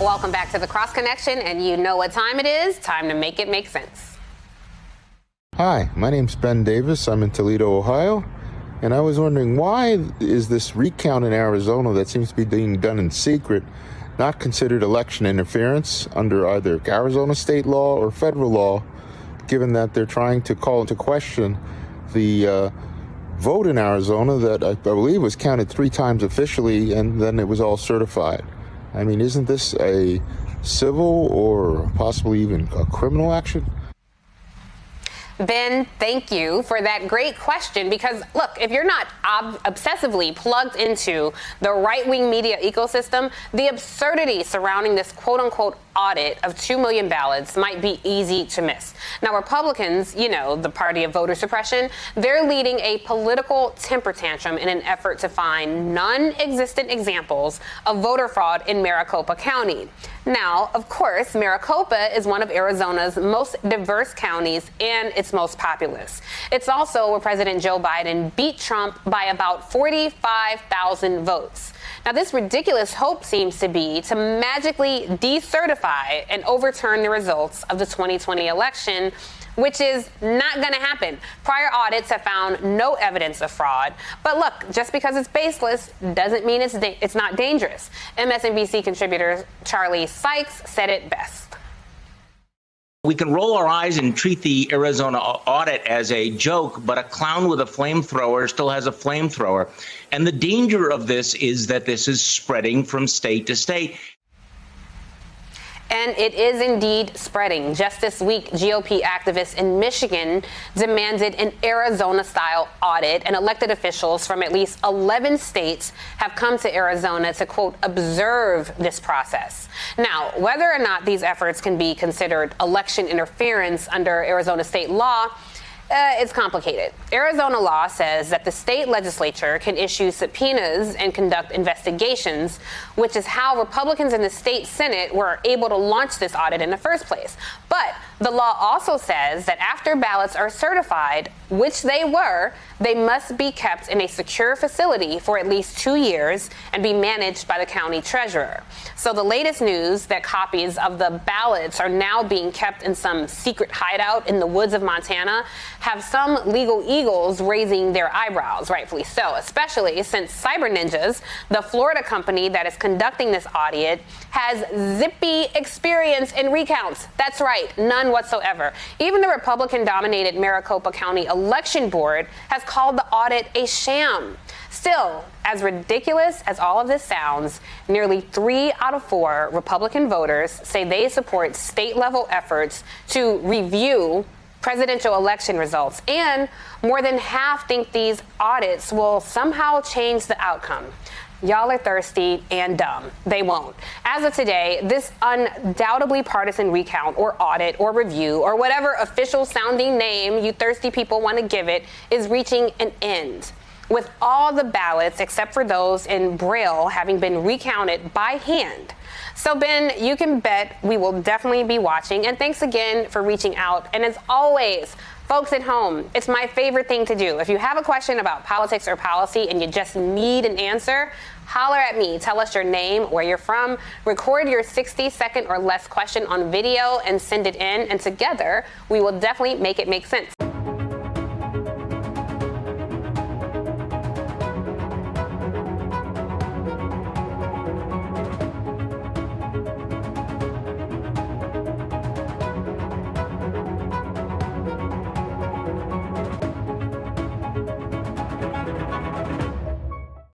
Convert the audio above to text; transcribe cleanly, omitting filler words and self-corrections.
Welcome back to the Cross Connection, and you know what time it is. Time to make it make sense. Hi, my name's Ben Davis. I'm in Toledo, Ohio. And I was wondering, why is this recount in Arizona that seems to be being done in secret not considered election interference under either Arizona state law or federal law, given that they're trying to call into question the vote in Arizona that I believe was counted 3 times officially and then it was all certified? I mean, isn't this a civil or possibly even a criminal action? Ben, thank you for that great question, because look, if you're not obsessively plugged into the right-wing media ecosystem, the absurdity surrounding this quote-unquote audit of 2 million ballots might be easy to miss. Now, Republicans, you know, the party of voter suppression, they're leading a political temper tantrum in an effort to find non-existent examples of voter fraud in Maricopa County. Now, of course, Maricopa is one of Arizona's most diverse counties and its most populous. It's also where President Joe Biden beat Trump by about 45,000 votes. Now, this ridiculous hope seems to be to magically decertify and overturn the results of the 2020 election, which is not going to happen. Prior audits have found no evidence of fraud. But look, just because it's baseless doesn't mean it's not dangerous. MSNBC contributor Charlie Sykes said it best. We can roll our eyes and treat the Arizona audit as a joke, but a clown with a flamethrower still has a flamethrower. And the danger of this is that this is spreading from state to state. And it is indeed spreading. Just this week, GOP activists in Michigan demanded an Arizona-style audit, and elected officials from at least 11 states have come to Arizona to, quote, observe this process. Now, whether or not these efforts can be considered election interference under Arizona state law, it's complicated. Arizona law says that the state legislature can issue subpoenas and conduct investigations, which is how Republicans in the state Senate were able to launch this audit in the first place. But the law also says that after ballots are certified, which they were, they must be kept in a secure facility for at least 2 years and be managed by the county treasurer. So the latest news that copies of the ballots are now being kept in some secret hideout in the woods of Montana have some legal eagles raising their eyebrows, rightfully so, especially since Cyber Ninjas, the Florida company that is conducting this audit, has zippy experience in recounts. That's right, none whatsoever. Even the Republican-dominated Maricopa County Election Board has called the audit a sham. Still, as ridiculous as all of this sounds, nearly 3 out of 4 Republican voters say they support state-level efforts to review presidential election results, and more than half think these audits will somehow change the outcome. Y'all are thirsty and dumb. They won't. As of today, this undoubtedly partisan recount or audit or review or whatever official sounding name you thirsty people want to give it is reaching an end, with all the ballots except for those in Braille having been recounted by hand. So, Ben, you can bet we will definitely be watching. And thanks again for reaching out. And as always, folks at home, it's my favorite thing to do. If you have a question about politics or policy and you just need an answer, holler at me. Tell us your name, where you're from, record your 60-second or less question on video and send it in. And together, we will definitely make it make sense.